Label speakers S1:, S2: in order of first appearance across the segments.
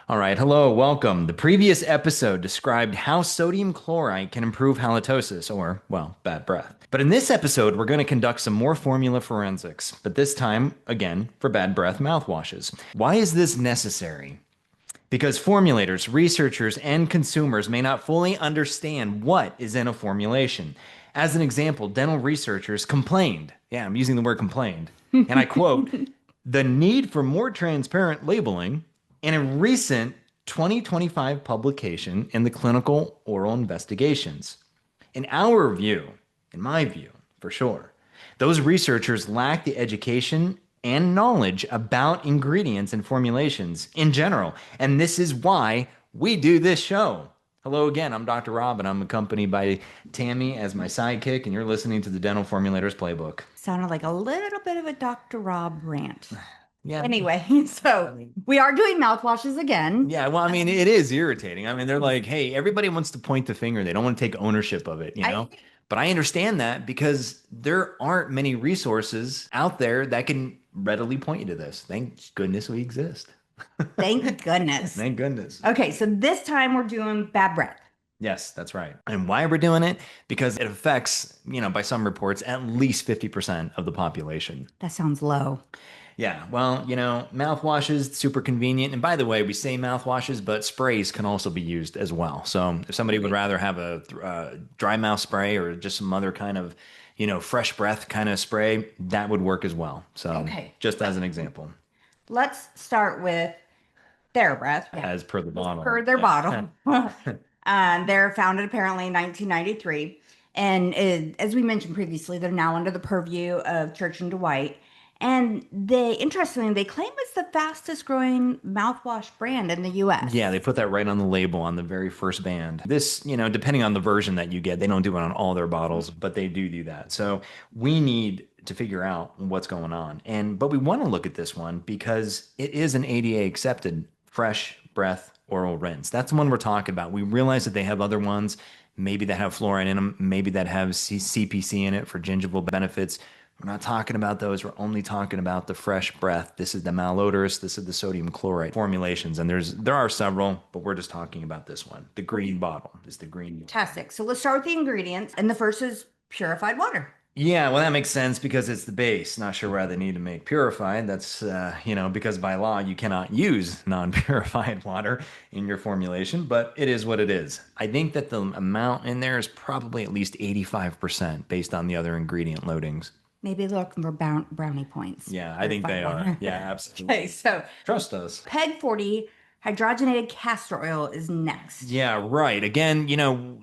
S1: All right, hello, welcome. The previous episode described how sodium chloride can improve halitosis, or, well, bad breath. But in this episode, we're going to conduct some more formula forensics, but this time, again, for bad breath mouthwashes. Why is this necessary? Because formulators, researchers, and consumers may not fully understand what is in a formulation. As an example, dental researchers complained. Yeah, I'm using the word complained. And I quote, the need for more transparent labeling in a recent 2025 publication in the Clinical Oral Investigations. In our view, in my view, for sure, those researchers lack the education and knowledge about ingredients and formulations in general. And this is why we do this show. Hello again, I'm Dr. Rob, and I'm accompanied by Tami as my sidekick, and you're listening to the Dental Formulators Playbook.
S2: Sounded like a little bit of a Dr. Rob rant.
S1: Yeah.
S2: Anyway, so we are doing mouthwashes again.
S1: Yeah, well, I mean, it is irritating. I mean, they're like, hey, everybody wants to point the finger. They don't want to take ownership of it, you know? But I understand that because there aren't many resources out there that can readily point you to this. Thank goodness we exist.
S2: Thank goodness.
S1: Thank goodness.
S2: Okay, so this time we're doing bad breath.
S1: Yes, that's right. And why we're doing it? Because it affects, by some reports, at least 50% of the population.
S2: That sounds low.
S1: Yeah, well, mouthwashes, super convenient. And by the way, we say mouthwashes, but sprays can also be used as well. So if somebody would rather have a dry mouth spray or just some other kind of, fresh breath kind of spray, that would work as well. So just as an example.
S2: Let's start with TheraBreath.
S1: As per the bottle.
S2: Per their bottle. They're founded apparently in 1993. And as we mentioned previously, they're now under the purview of Church and Dwight. And interestingly, they claim it's the fastest growing mouthwash brand in the US.
S1: Yeah, they put that right on the label on the very first band. This, depending on the version that you get, they don't do it on all their bottles, but they do that. So we need to figure out what's going on. But we want to look at this one because it is an EDTA accepted fresh breath oral rinse. That's the one we're talking about. We realize that they have other ones, maybe that have fluoride in them, maybe that have CPC in it for gingival benefits. We're not talking about those. We're only talking about the fresh breath. This is the malodorous. This is the sodium chloride formulations. And there are several, but we're just talking about this one. The green bottle is the green.
S2: Fantastic. So let's start with the ingredients. And the first is purified water.
S1: Yeah, well, that makes sense because it's the base. Not sure why they need to make purified. That's, because by law, you cannot use non-purified water in your formulation, but it is what it is. I think that the amount in there is probably at least 85% based on the other ingredient loadings.
S2: Maybe they're looking for brownie points.
S1: Yeah, I think they are. Yeah, absolutely.
S2: Okay, so
S1: trust us.
S2: PEG 40 hydrogenated castor oil is next.
S1: Yeah, right. Again,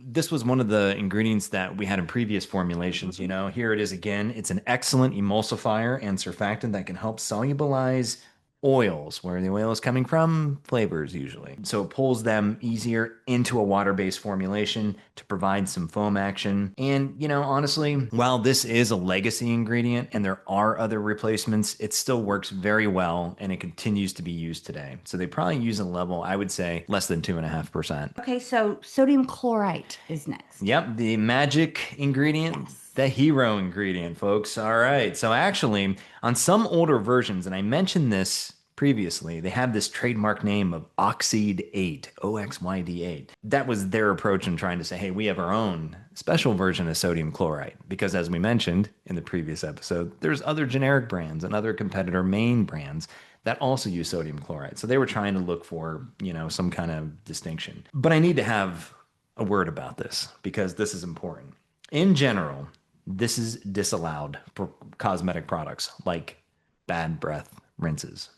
S1: this was one of the ingredients that we had in previous formulations. Here it is again. It's an excellent emulsifier and surfactant that can help solubilize oils, where the oil is coming from, flavors usually. So it pulls them easier into a water-based formulation to provide some foam action. And, honestly, while this is a legacy ingredient and there are other replacements, it still works very well and it continues to be used today. So they probably use a level, I would say, less than 2.5%.
S2: Okay, so sodium chlorite is next.
S1: Yep, the magic ingredient. Yes. The hero ingredient, folks. All right. So actually, on some older versions, and I mentioned this previously, they have this trademark name of Oxyd 8, OXYD 8. That was their approach in trying to say, hey, we have our own special version of sodium chloride. Because as we mentioned in the previous episode, there's other generic brands and other competitor main brands that also use sodium chloride. So they were trying to look for, some kind of distinction. But I need to have a word about this because this is important. In general, this is disallowed for cosmetic products like bad breath rinses,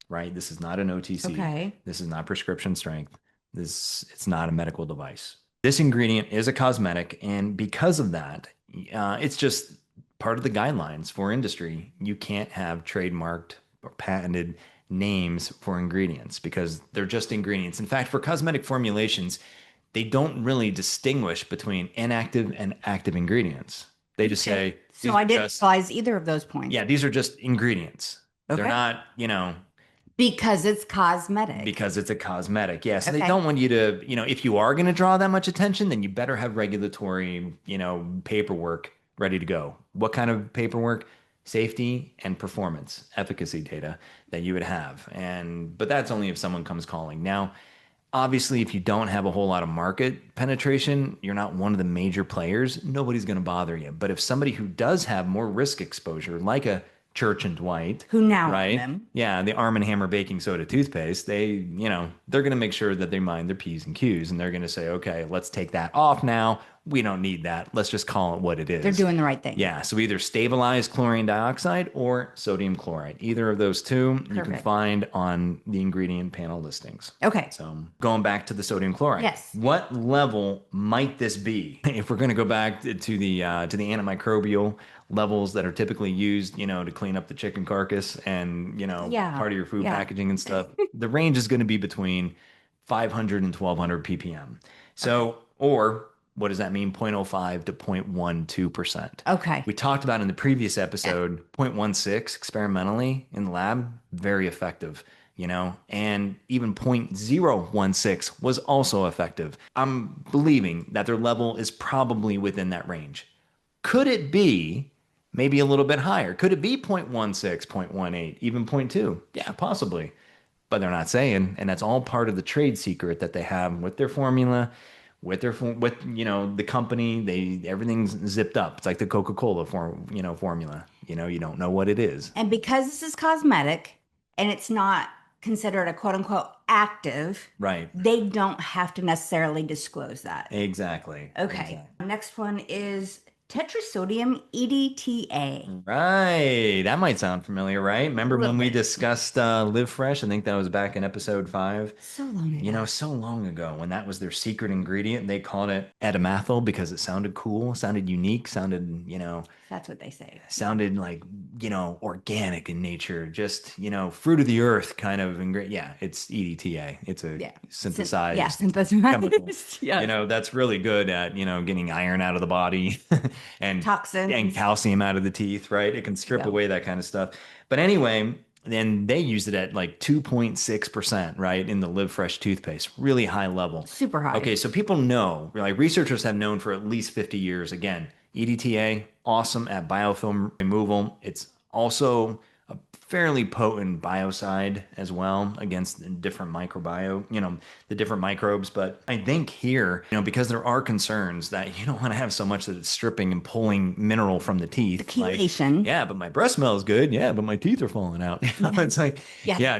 S1: right? This is not an OTC.
S2: Okay.
S1: This is not prescription strength. It's not a medical device. This ingredient is a cosmetic, and because of that, it's just part of the guidelines for industry. You can't have trademarked or patented names for ingredients because they're just ingredients. In fact, for cosmetic formulations, they don't really distinguish between inactive and active ingredients. They just say.
S2: So identifies either of those points.
S1: Yeah, these are just ingredients. Okay. They're not,
S2: Because it's cosmetic.
S1: Because it's a cosmetic. Yeah. So they don't want you to, if you are going to draw that much attention, then you better have regulatory, paperwork ready to go. What kind of paperwork? safety and performance efficacy data that you would have. But that's only if someone comes calling. Now, obviously, if you don't have a whole lot of market penetration, you're not one of the major players, nobody's going to bother you. But if somebody who does have more risk exposure, like a Church and Dwight,
S2: Who now own
S1: right?
S2: them.
S1: Yeah, the Arm& Hammer baking soda toothpaste, they're going to make sure that they mind their P's and Q's, and they're going to say, okay, let's take that off now. We don't need that. Let's just call it what it is.
S2: They're doing the right thing.
S1: Yeah, so either stabilized chlorine dioxide or sodium chloride. Either of those two you can find on the ingredient panel listings.
S2: Okay.
S1: So going back to the sodium chloride.
S2: Yes.
S1: What level might this be? If we're going to go back to the antimicrobial levels that are typically used, to clean up the chicken carcass and, part of your food packaging and stuff, the range is going to be between 500 and 1200 ppm. So, or what does that mean? 0.05 to 0.12%.
S2: Okay.
S1: We talked about in the previous episode, 0.16 experimentally in the lab, very effective, and even 0.016 was also effective. I'm believing that their level is probably within that range. Could it be maybe a little bit higher? Could it be 0.16, 0.18, even 0.2? Yeah, possibly. But they're not saying, and that's all part of the trade secret that they have with their formula, with the company. Everything's zipped up. It's like the Coca-Cola formula. You don't know what it is.
S2: And because this is cosmetic and it's not considered a quote unquote active,
S1: right?
S2: They don't have to necessarily disclose that.
S1: Exactly.
S2: Okay.
S1: Exactly.
S2: Next one is tetrasodium EDTA.
S1: Right. That might sound familiar, right? Remember when we discussed Live Fresh? I think that was back in episode 5.
S2: So long ago.
S1: So long ago when that was their secret ingredient. They called it etamethyl because it sounded cool, sounded unique, sounded,
S2: That's what they say.
S1: Sounded like, organic in nature, just, fruit of the earth kind of ingredient. Yeah, it's EDTA. It's a synthesized chemical.
S2: Yeah.
S1: That's really good at, getting iron out of the body and
S2: toxins
S1: and calcium out of the teeth, right? It can strip away that kind of stuff. But anyway, then they used it at like 2.6%, right? In the Live Fresh toothpaste, really high level.
S2: Super high.
S1: Okay, so people know, like researchers have known for at least 50 years. Again, EDTA, awesome at biofilm removal. It's also a fairly potent biocide as well against different the different microbes. But I think here, because there are concerns that you don't want to have so much that it's stripping and pulling mineral from the teeth.
S2: The chelation.
S1: Yeah, but my breath smells good. Yeah, but my teeth are falling out. It's like,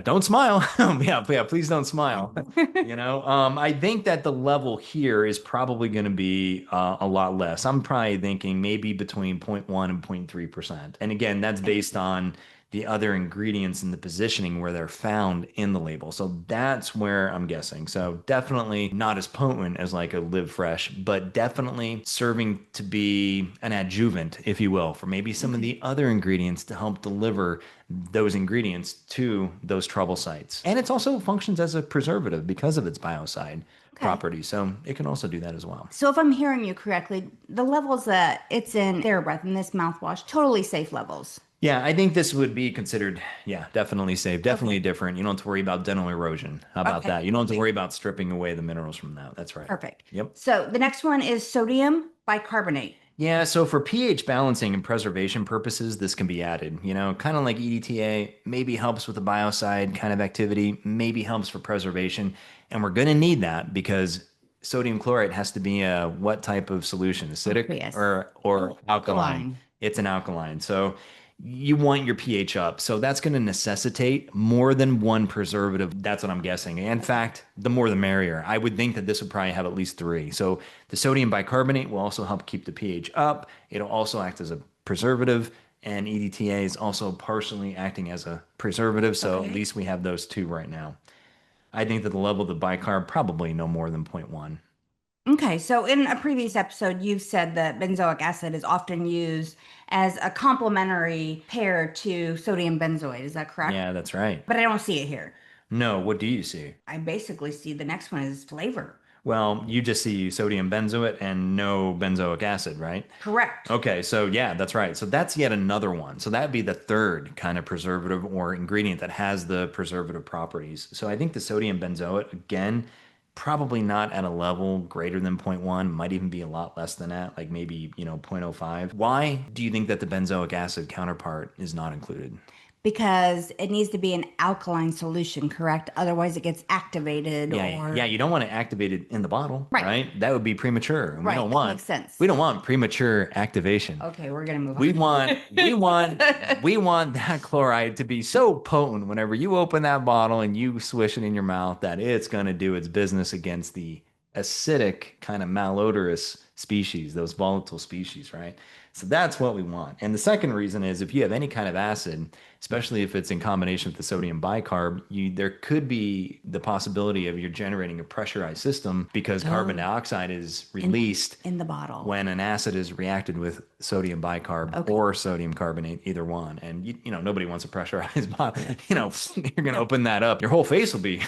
S1: don't smile. yeah, please don't smile. I think that the level here is probably going to be a lot less. I'm probably thinking maybe between 0.1 and 0.3%. And again, that's based on the other ingredients and the positioning where they're found in the label. So that's where I'm guessing. So definitely not as potent as like a Live Fresh, but definitely serving to be an adjuvant, if you will, for maybe some of the other ingredients to help deliver those ingredients to those trouble sites. And it also functions as a preservative because of its biocide properties. So it can also do that as well.
S2: So if I'm hearing you correctly, the levels that it's in TheraBreath and this mouthwash, totally safe levels.
S1: Yeah, I think this would be considered, definitely safe, definitely different. You don't have to worry about dental erosion. How about that? You don't have to worry about stripping away the minerals from that. That's right.
S2: Perfect.
S1: Yep.
S2: So the next one is sodium bicarbonate.
S1: Yeah, so for pH balancing and preservation purposes, this can be added. Kind of like EDTA, maybe helps with the biocide kind of activity, maybe helps for preservation. And we're going to need that because sodium chloride has to be a what type of solution? Acidic or alkaline? It's an alkaline. So you want your pH up. So that's going to necessitate more than one preservative. That's what I'm guessing. In fact, the more the merrier. I would think that this would probably have at least 3. So the sodium bicarbonate will also help keep the pH up. It'll also act as a preservative, and EDTA is also partially acting as a preservative. So at least we have those 2 right now. I think that the level of the bicarb probably no more than 0.1.
S2: Okay, so in a previous episode, you've said that benzoic acid is often used as a complementary pair to sodium benzoate. Is that correct?
S1: Yeah, that's right.
S2: But I don't see it here.
S1: No, what do you see?
S2: I basically see the next one is flavor.
S1: Well, you just see sodium benzoate and no benzoic acid, right?
S2: Correct.
S1: Okay, so yeah, that's right. So that's yet another one. So that'd be the third kind of preservative or ingredient that has the preservative properties. So I think the sodium benzoate, again, probably not at a level greater than 0.1, might even be a lot less than that, like maybe, 0.05. Why do you think that the benzoic acid counterpart is not included?
S2: Because it needs to be an alkaline solution, correct? Otherwise, it gets activated
S1: Yeah, yeah,
S2: or.
S1: you don't want to activate it in the bottle,
S2: Right.
S1: right? That would be premature. And
S2: Right. That makes sense.
S1: we don't want premature activation.
S2: Okay, we're gonna move
S1: We
S2: on.
S1: want we want that chloride to be so potent whenever you open that bottle and you swish it in your mouth that it's going to do its business against the acidic kind of malodorous species, those volatile species, right? So that's what we want. And the second reason is if you have any kind of acid, especially if it's in combination with the sodium bicarb, there could be the possibility of you're generating a pressurized system because carbon dioxide is released
S2: in the bottle
S1: when an acid is reacted with sodium bicarb or sodium carbonate, either one. And nobody wants a pressurized bottle. You're gonna open that up, your whole face will be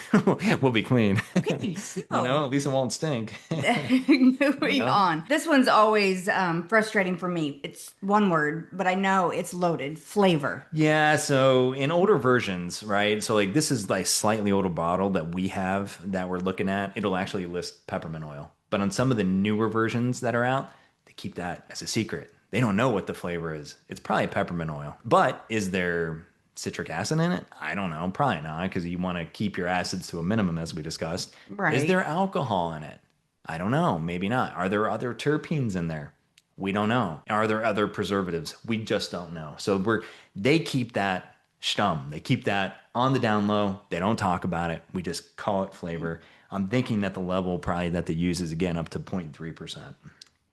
S1: will be clean.
S2: Okay, so
S1: At least it won't stink.
S2: moving on. This one's always frustrating for me. It's one word, but I know it's loaded. Flavor.
S1: Yeah, so in older versions, right? So like this is like slightly older bottle that we have that we're looking at. It'll actually list peppermint oil. But on some of the newer versions that are out, they keep that as a secret. They don't know what the flavor is. It's probably peppermint oil. But is there citric acid in it? I don't know. Probably not, because you want to keep your acids to a minimum, as we discussed.
S2: Right.
S1: Is there alcohol in it? I don't know. Maybe not. Are there other terpenes in there? We don't know. Are there other preservatives? We just don't know. So they keep that stumm. They keep that on the down low. They don't talk about it. We just call it flavor. I'm thinking that the level probably that they use is again up to 0.3%.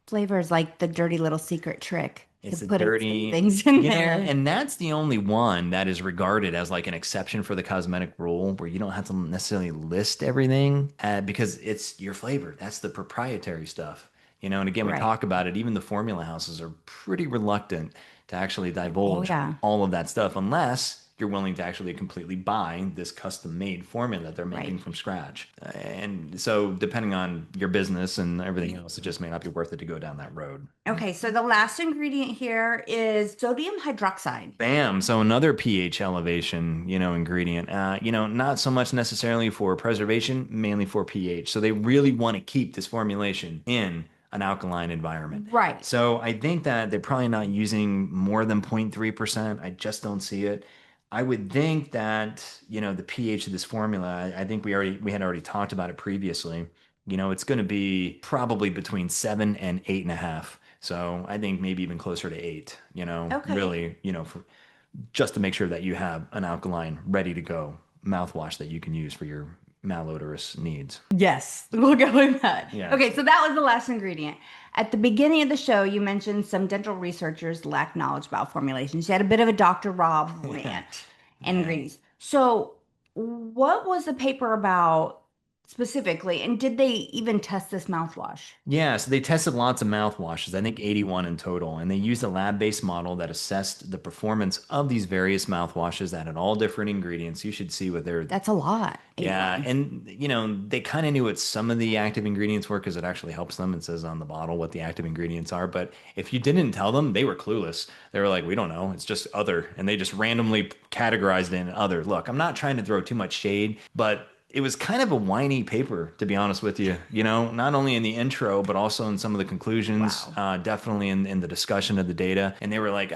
S2: Flavor is like the dirty little secret trick.
S1: It's
S2: to
S1: a
S2: put
S1: dirty
S2: things in there.
S1: And that's the only one that is regarded as like an exception for the cosmetic rule where you don't have to necessarily list everything because it's your flavor. That's the proprietary stuff. And again, we talk about it. Even the formula houses are pretty reluctant to actually divulge all of that stuff unless you're willing to actually completely buy this custom-made formula that they're making from scratch. And so depending on your business and everything else, it just may not be worth it to go down that road.
S2: Okay, so the last ingredient here is sodium hydroxide.
S1: Bam. So another pH elevation, ingredient, not so much necessarily for preservation, mainly for pH. So they really want to keep this formulation in an alkaline environment.
S2: Right.
S1: So I think that they're probably not using more than 0.3%. I just don't see it. I would think that, the pH of this formula, I think we had already talked about it previously. It's going to be probably between 7 and 8.5. So I think maybe even closer to 8, really, just to make sure that you have an alkaline ready to go mouthwash that you can use for your malodorous needs.
S2: Yes, we'll go with that.
S1: Yeah.
S2: Okay, so that was the last ingredient. At the beginning of the show, you mentioned some dental researchers lack knowledge about formulations. You had a bit of a Dr. Rob rant and ingredients. So what was the paper about specifically, and did they even test this mouthwash?
S1: Yeah, so they tested lots of mouthwashes, I think 81 in total, and they used a lab-based model that assessed the performance of these various mouthwashes that had all different ingredients. You should see what they're...
S2: That's a lot. 81.
S1: Yeah, and they kind of knew what some of the active ingredients were because it actually helps them. It says on the bottle what the active ingredients are, but if you didn't tell them, they were clueless. They were like, we don't know, it's just other, and they just randomly categorized it in other. Look, I'm not trying to throw too much shade, but it was kind of a whiny paper, to be honest with you, not only in the intro, but also in some of the conclusions, definitely in the discussion of the data. And they were like,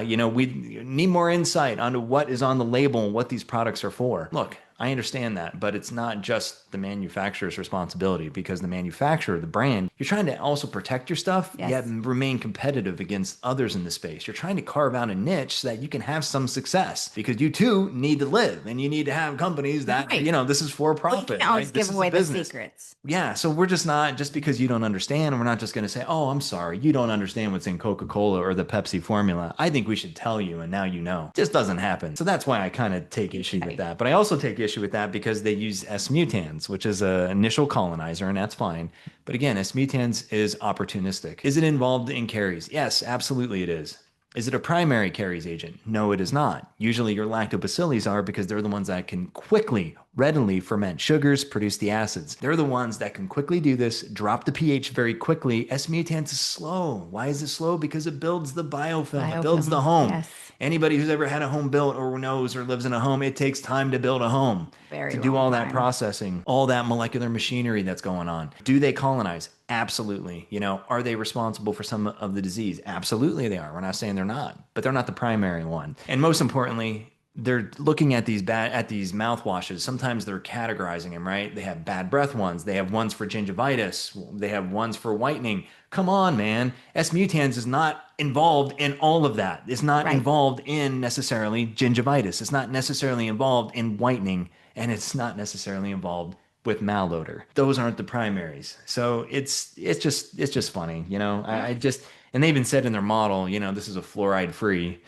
S1: we need more insight onto what is on the label and what these products are for. Look, I understand that, but it's not just the manufacturer's responsibility because the manufacturer, the brand, you're trying to also protect your stuff, yet remain competitive against others in the space. You're trying to carve out a niche so that you can have some success because you too need to live and you need to have companies that, this is for profit.
S2: We can't always give away the secrets.
S1: Yeah, so we're just not, just because you don't understand, we're not just going to say, oh, I'm sorry, you don't understand what's in Coca-Cola or the Pepsi formula. I think we should tell you, and now you know. It just doesn't happen. So that's why I kind of take issue with that. But I also take issue with that because they use S-mutans, which is an initial colonizer, and that's fine. But again, S-mutans is opportunistic. Is it involved in caries? Yes, absolutely it is. Is it a primary caries agent? No, it is not. Usually your lactobacilli are because they're the ones that can quickly, readily ferment sugars, produce the acids. They're the ones that can quickly do this, drop the pH very quickly. S-mutans is slow. Why is it slow? Because it builds the biofilm. It builds the home.
S2: Yes.
S1: Anybody who's ever had a home built or knows or lives in a home, it takes time to build a home,
S2: Very
S1: to do
S2: long
S1: all that
S2: time.
S1: processing, all that molecular machinery that's going on. Do they colonize? Absolutely. Are they responsible for some of the disease? Absolutely they are. We're not saying they're not, but they're not the primary one. And most importantly, they're looking at these mouthwashes. Sometimes they're categorizing them, right? They have bad breath ones. They have ones for gingivitis. They have ones for whitening. Come on, man. S. mutans is not involved in all of that. It's not
S2: Right.
S1: involved in necessarily gingivitis. It's not necessarily involved in whitening, and it's not necessarily involved with malodor. Those aren't the primaries. So it's just funny, I just, and they even said in their model, this is a fluoride free.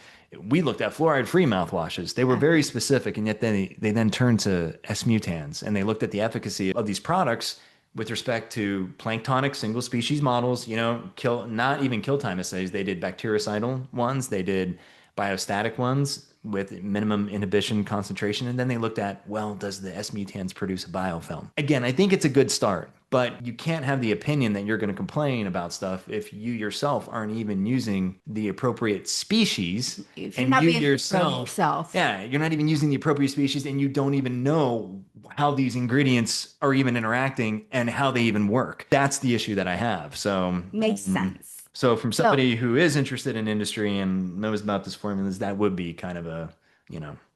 S1: We looked at fluoride-free mouthwashes. They were very specific, and yet they then turned to S. mutans, and they looked at the efficacy of these products with respect to planktonic single-species models. Not even kill time assays. They did bactericidal ones. They did biostatic ones with minimum inhibition concentration, and then they looked at, well, does the S. mutans produce a biofilm? Again, I think it's a good start, but you can't have the opinion that you're going to complain about stuff if you yourself aren't even using the appropriate species.
S2: If you're
S1: And
S2: not
S1: you
S2: being yourself.
S1: yeah, you're not even using the appropriate species, and you don't even know how these ingredients are even interacting and how they even work. That's the issue that I have. So
S2: Makes sense.
S1: so from somebody who is interested in industry and knows about this formulas, that would be kind of a,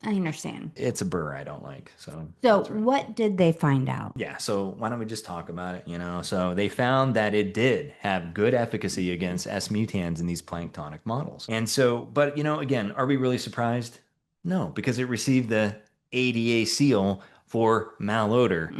S2: I understand.
S1: it's a burr I don't like. So
S2: So what did they find out?
S1: yeah, so why don't we just talk about it, So they found that it did have good efficacy against S. mutans in these planktonic models. And so, but again, are we really surprised? No, because it received the ADA seal for malodor,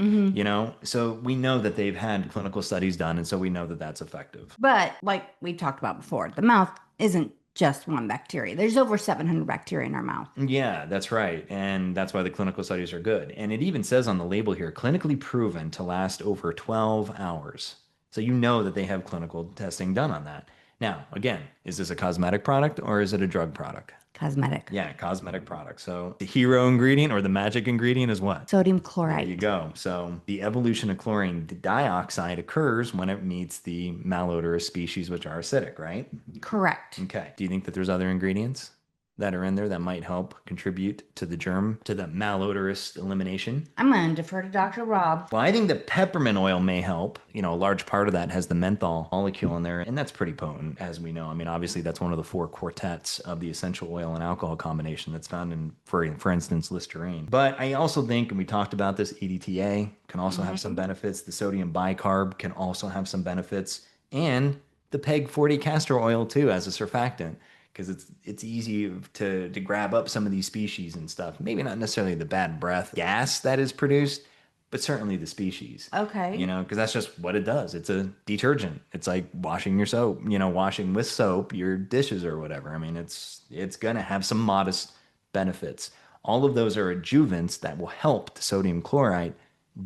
S1: So we know that they've had clinical studies done, and so we know that that's effective.
S2: But like we talked about before, the mouth isn't just one bacteria. There's over 700 bacteria in our mouth.
S1: Yeah, that's right. And that's why the clinical studies are good. And it even says on the label here, clinically proven to last over 12 hours. So you know that they have clinical testing done on that. Now, again, is this a cosmetic product or is it a drug product?
S2: Cosmetic.
S1: Yeah, cosmetic product. So the hero ingredient or the magic ingredient is what?
S2: Sodium
S1: There
S2: chloride.
S1: you go. So the evolution of chlorine dioxide occurs when it meets the malodorous species, which are acidic, right?
S2: Correct.
S1: Okay. Do you think that there's other ingredients that are in there that might help contribute to the germ, to the malodorous elimination?
S2: I'm going to defer to Dr. Rob.
S1: Well, I think the peppermint oil may help. A large part of that has the menthol molecule in there, and that's pretty potent, as we know. I mean, obviously, that's one of the four quartets of the essential oil and alcohol combination that's found in, for instance, Listerine. But I also think, and we talked about this, EDTA can also have some benefits. The sodium bicarb can also have some benefits, and the PEG 40 castor oil too as a surfactant, because it's easy to grab up some of these species and stuff. Maybe not necessarily the bad breath gas that is produced, but certainly the species.
S2: Okay.
S1: Because that's just what it does. It's a detergent. It's like washing your soap, washing with soap your dishes or whatever. I mean, it's going to have some modest benefits. All of those are adjuvants that will help the sodium chloride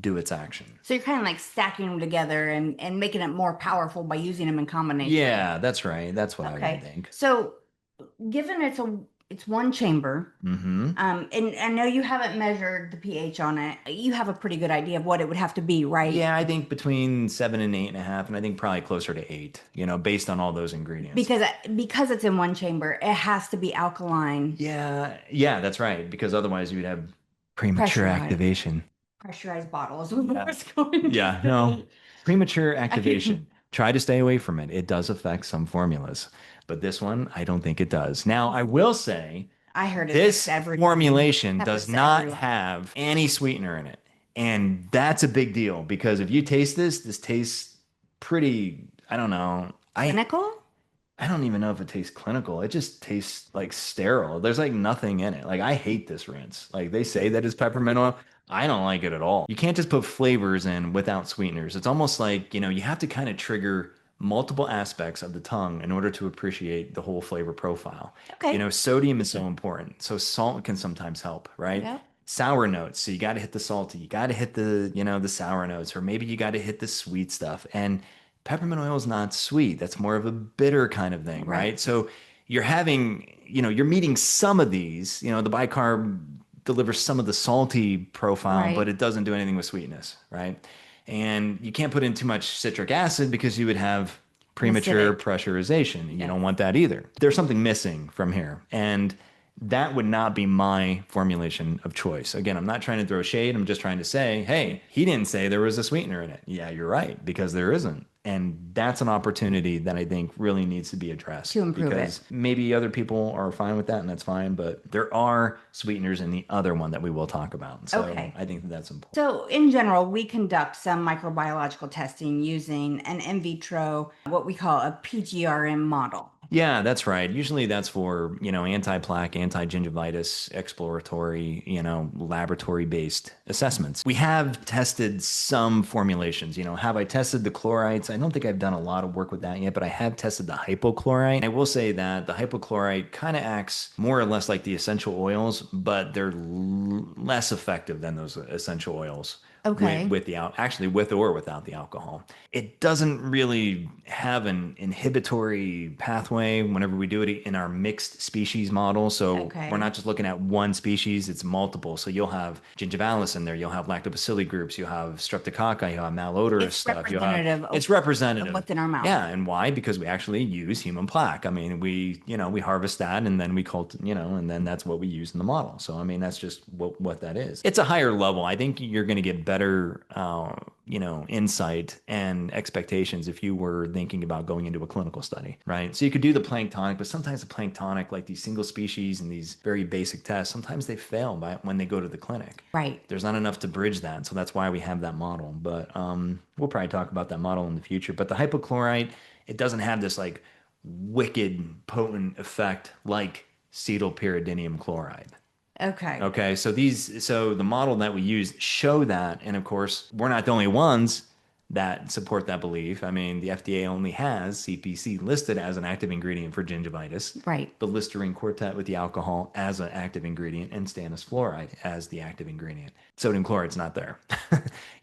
S1: do its action.
S2: So you're kind of like stacking them together and making it more powerful by using them in combination.
S1: Yeah, that's right. That's what I would think.
S2: So given it's one chamber, and I know you haven't measured the pH on it, you have a pretty good idea of what it would have to be, right?
S1: Yeah, I think between 7 and 8.5, and I think probably closer to 8, based on all those ingredients.
S2: Because it's in one chamber, it has to be alkaline.
S1: Yeah, that's right. Because otherwise you would have premature activation.
S2: Pressurized bottles. Yeah,
S1: no. Premature activation. Try to stay away from it. It does affect some formulas. But this one, I don't think it does. Now, I will say,
S2: I heard
S1: this formulation does not have any sweetener in it. And that's a big deal because if you taste this tastes pretty, I don't know.
S2: Clinical?
S1: I don't even know if it tastes clinical. It just tastes like sterile. There's like nothing in it. Like I hate this rinse. Like they say that it's peppermint oil. I don't like it at all. You can't just put flavors in without sweeteners. It's almost like, you have to kind of trigger multiple aspects of the tongue in order to appreciate the whole flavor profile.
S2: Okay.
S1: Sodium is so important. So salt can sometimes help, right?
S2: Yep.
S1: Sour notes. So you got to hit the salty. You got to hit the, the sour notes, or maybe you got to hit the sweet stuff. And peppermint oil is not sweet. That's more of a bitter kind of thing, right? So you're having, you're meeting some of these, the bicarb delivers some of the salty profile, but it doesn't do anything with sweetness, right? And you can't put in too much citric acid because you would have premature pressurization. You don't want that either. There's something missing from here. And that would not be my formulation of choice. Again, I'm not trying to throw shade. I'm just trying to say, hey, he didn't say there was a sweetener in it. Yeah, you're right, because there isn't. And that's an opportunity that I think really needs to be addressed
S2: To improve
S1: because
S2: it.
S1: maybe other people are fine with that and that's fine, but there are sweeteners in the other one that we will talk about. So
S2: Okay.
S1: I think that that's important.
S2: So, in general, we conduct some microbiological testing using an in vitro, what we call a PGRM model.
S1: Yeah, that's right. Usually that's for, anti-plaque, anti-gingivitis, exploratory, laboratory-based assessments. We have tested some formulations. Have I tested the chlorides? I don't think I've done a lot of work with that yet, but I have tested the hypochlorite. I will say that the hypochlorite kind of acts more or less like the essential oils, but they're less effective than those essential oils.
S2: Okay.
S1: Actually with or without the alcohol. It doesn't really have an inhibitory pathway whenever we do it in our mixed species model. So
S2: Okay.
S1: we're not just looking at one species, it's multiple. So you'll have gingivalis in there, you'll have lactobacilli groups, you'll have streptococci, you'll have malodorous
S2: It's
S1: stuff.
S2: representative
S1: It's representative
S2: of what's in our mouth.
S1: Yeah, and why? Because we actually use human plaque. I mean, we harvest that and then and then that's what we use in the model. So I mean, that's just what that is. It's a higher level. I think you're going to get better insight and expectations if you were thinking about going into a clinical study, right? So you could do the planktonic, but sometimes the planktonic, like these single species and these very basic tests, sometimes they fail when they go to the clinic.
S2: Right.
S1: There's not enough to bridge that. So that's why we have that model. But we'll probably talk about that model in the future. But the hypochlorite, it doesn't have this like wicked potent effect like cetylpyridinium chloride.
S2: Okay.
S1: Okay, so the model that we use show that, and of course, we're not the only ones that support that belief. I mean, the FDA only has CPC listed as an active ingredient for gingivitis,
S2: Right.
S1: the Listerine quartet with the alcohol as an active ingredient, and stannous fluoride as the active ingredient. Sodium chloride's not there.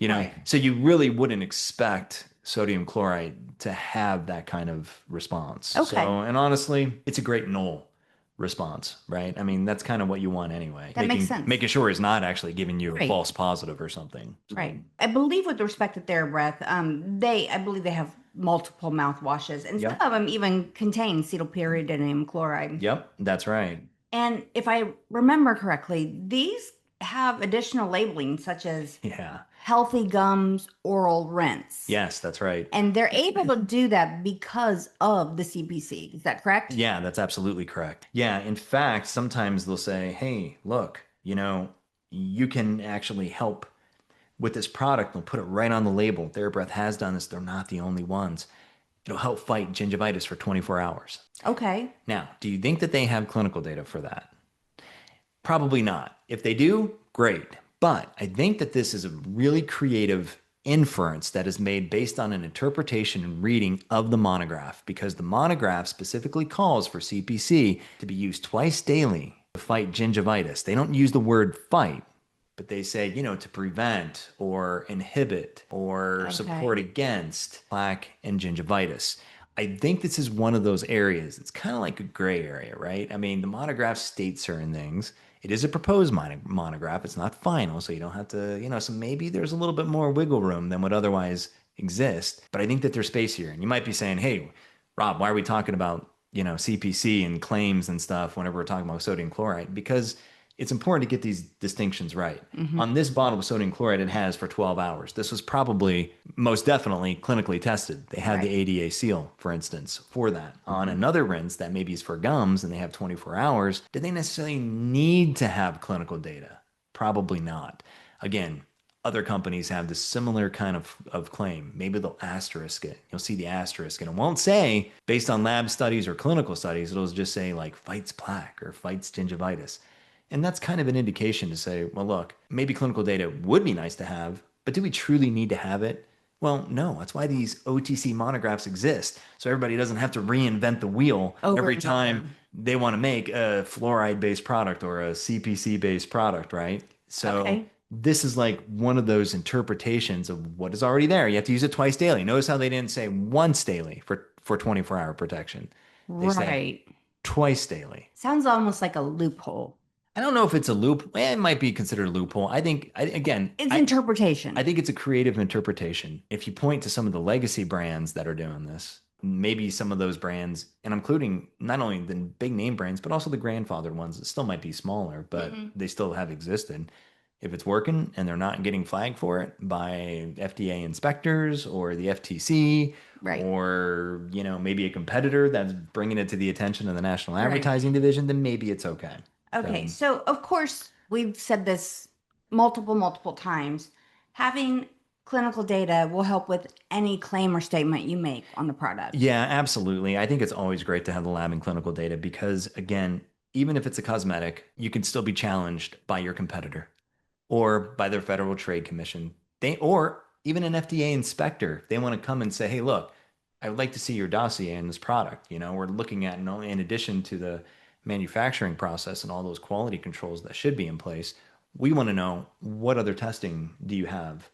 S2: Right.
S1: So you really wouldn't expect sodium chloride to have that kind of response.
S2: Okay.
S1: And honestly, it's a great null response, right? I mean, that's kind of what you want anyway.
S2: That makes sense.
S1: Making sure it's not actually giving you a
S2: Right.
S1: false positive or something.
S2: Right. I believe with respect to TheraBreath, I believe they have multiple mouthwashes, and
S1: Yep.
S2: some of them even contain cetylpyridinium chloride.
S1: Yep, that's right.
S2: And if I remember correctly, these have additional labeling, such as
S1: Yeah.
S2: healthy gums oral rinse.
S1: Yes, that's right.
S2: And they're able to do that because of the CPC. Is that correct?
S1: Yeah, that's absolutely correct. Yeah, in fact, sometimes they'll say, hey, look, you can actually help with this product. They'll put it right on the label. TheraBreath has done this. They're not the only ones. It'll help fight gingivitis for 24 hours.
S2: Okay.
S1: Now, do you think that they have clinical data for that? Probably not. If they do, great. But I think that this is a really creative inference that is made based on an interpretation and reading of the monograph, because the monograph specifically calls for CPC to be used twice daily to fight gingivitis. They don't use the word fight, but they say, to prevent or inhibit or support against plaque and gingivitis. I think this is one of those areas. It's kind of like a gray area, right? I mean, the monograph states certain things. It is a proposed monograph. It's not final, so you don't have to, so maybe there's a little bit more wiggle room than would otherwise exist. But I think that there's space here. And you might be saying, hey, Rob, why are we talking about, CPC and claims and stuff whenever we're talking about sodium chloride? Because it's important to get these distinctions right. Mm-hmm. On this bottle of sodium chloride, it has for 12 hours. This was probably most definitely clinically tested. They had the EDTA seal, for instance, for that. Mm-hmm. On another rinse that maybe is for gums and they have 24 hours, do they necessarily need to have clinical data? Probably not. Again, other companies have this similar kind of claim. Maybe they'll asterisk it. You'll see the asterisk, and it won't say based on lab studies or clinical studies. It'll just say like fights plaque or fights gingivitis. And that's kind of an indication to say, well, look, maybe clinical data would be nice to have, but do we truly need to have it? Well, no. That's why these OTC monographs exist. So everybody doesn't have to reinvent the wheel every time they want to make a fluoride-based product or a CPC-based product, right? So this is like one of those interpretations of what is already there. You have to use it twice daily. Notice how they didn't say once daily for 24-hour protection. They said twice daily.
S2: Sounds almost like a loophole.
S1: I don't know if it's a loop. It might be considered a loophole. I think, it's
S2: interpretation.
S1: I think it's a creative interpretation. If you point to some of the legacy brands that are doing this, maybe some of those brands, and including not only the big name brands, but also the grandfathered ones that still might be smaller, but they still have existed. If it's working and they're not getting flagged for it by FDA inspectors or the FTC,
S2: Right.
S1: or maybe a competitor that's bringing it to the attention of the National
S2: Right.
S1: Advertising Division, then maybe it's okay.
S2: Okay, so of course, we've said this multiple times. Having clinical data will help with any claim or statement you make on the product.
S1: Yeah, absolutely. I think it's always great to have the lab and clinical data because, again, even if it's a cosmetic, you can still be challenged by your competitor or by their Federal Trade Commission. Or even an FDA inspector. They want to come and say, hey, look, I would like to see your dossier in this product. We're looking at, in addition to the manufacturing process and all those quality controls that should be in place, we want to know what other testing do you have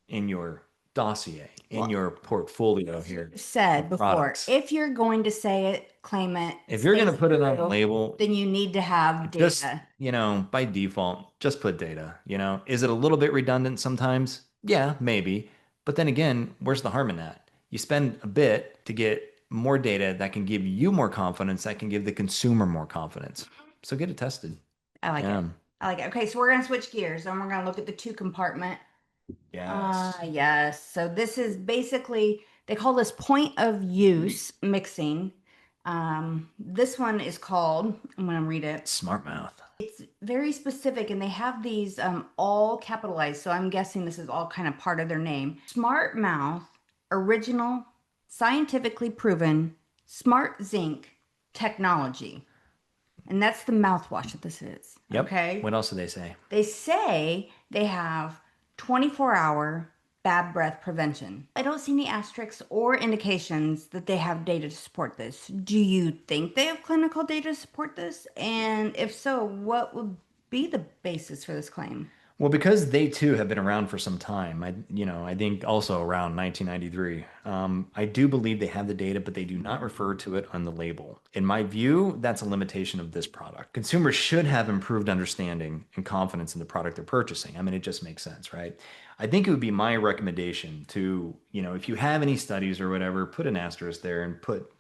S1: in your dossier, in your portfolio here
S2: Said
S1: of
S2: before,
S1: products.
S2: if you're going to say it, claim it,
S1: If you're going to
S2: say
S1: put it on a
S2: so,
S1: label,
S2: then you need to have
S1: just,
S2: data.
S1: by default, just put data. Is it a little bit redundant sometimes? Yeah, maybe. But then again, where's the harm in that? You spend a bit to get more data that can give you more confidence, that can give the consumer more confidence. So get it tested.
S2: I like it.
S1: Yeah.
S2: I like it. Okay, so we're gonna switch gears and we're gonna look at the two compartment.
S1: Yes.
S2: Yes. So this is basically, they call this point of use mixing. This one is called, I'm gonna read it.
S1: SmartMouth.
S2: It's very specific and they have these all capitalized. So I'm guessing this is all kind of part of their name. SmartMouth, original, scientifically proven, smart zinc technology. And that's the mouthwash that this is.
S1: Yep.
S2: Okay.
S1: What else do they say?
S2: They say they have 24-hour bad breath prevention. I don't see any asterisks or indications that they have data to support this. Do you think they have clinical data to support this? And if so, what would be the basis for this claim?
S1: Well, because they too have been around for some time, I think also around 1993. I do believe they have the data, but they do not refer to it on the label. In my view, that's a limitation of this product. Consumers should have improved understanding and confidence in the product they're purchasing. I mean, it just makes sense, right? I think it would be my recommendation to, if you have any studies or whatever, put an asterisk there and put,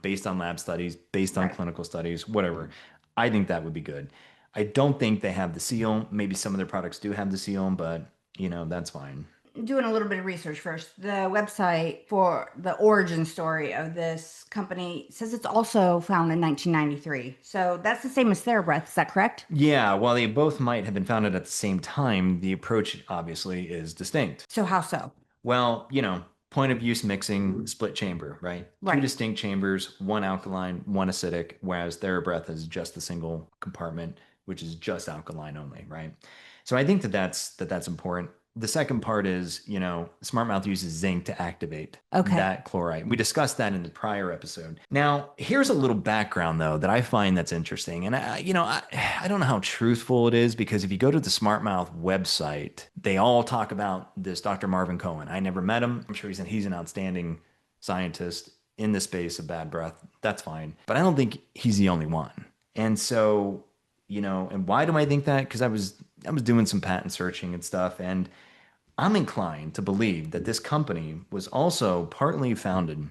S1: based on lab studies, based on clinical studies, whatever. I think that would be good. I don't think they have the seal. Maybe some of their products do have the seal, but that's fine.
S2: Doing a little bit of research first. The website for the origin story of this company says it's also found in 1993. So that's the same as TheraBreath. Is that correct?
S1: Yeah, while they both might have been founded at the same time, the approach obviously is distinct.
S2: So how so?
S1: Well, point of use mixing, split chamber, right? Two
S2: Right.
S1: distinct chambers, one alkaline, one acidic, whereas TheraBreath is just the single compartment, which is just alkaline only, right? So I think that's important. The second part is, SmartMouth uses zinc to activate that chloride. We discussed that in the prior episode. Now, here's a little background though that I find that's interesting, and I don't know how truthful it is because if you go to the SmartMouth website, they all talk about this Dr. Marvin Cohen. I never met him. I'm sure he's an outstanding scientist in the space of bad breath. That's fine, but I don't think he's the only one. And so, and why do I think that? Because I was doing some patent searching and stuff, and I'm inclined to believe that this company was also partly founded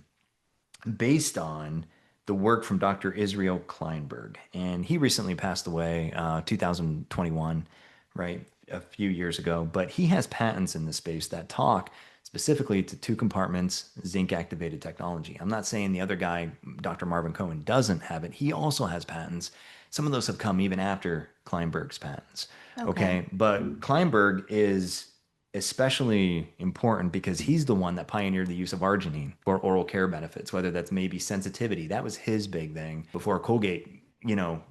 S1: based on the work from Dr. Israel Kleinberg. And he recently passed away, 2021, right? A few years ago. But he has patents in this space that talk specifically to two compartments, zinc activated technology. I'm not saying the other guy, Dr. Marvin Cohen, doesn't have it. He also has patents. Some of those have come even after Kleinberg's patents. Okay. But Kleinberg is especially important because he's the one that pioneered the use of arginine for oral care benefits, whether that's maybe sensitivity. That was his big thing before Colgate,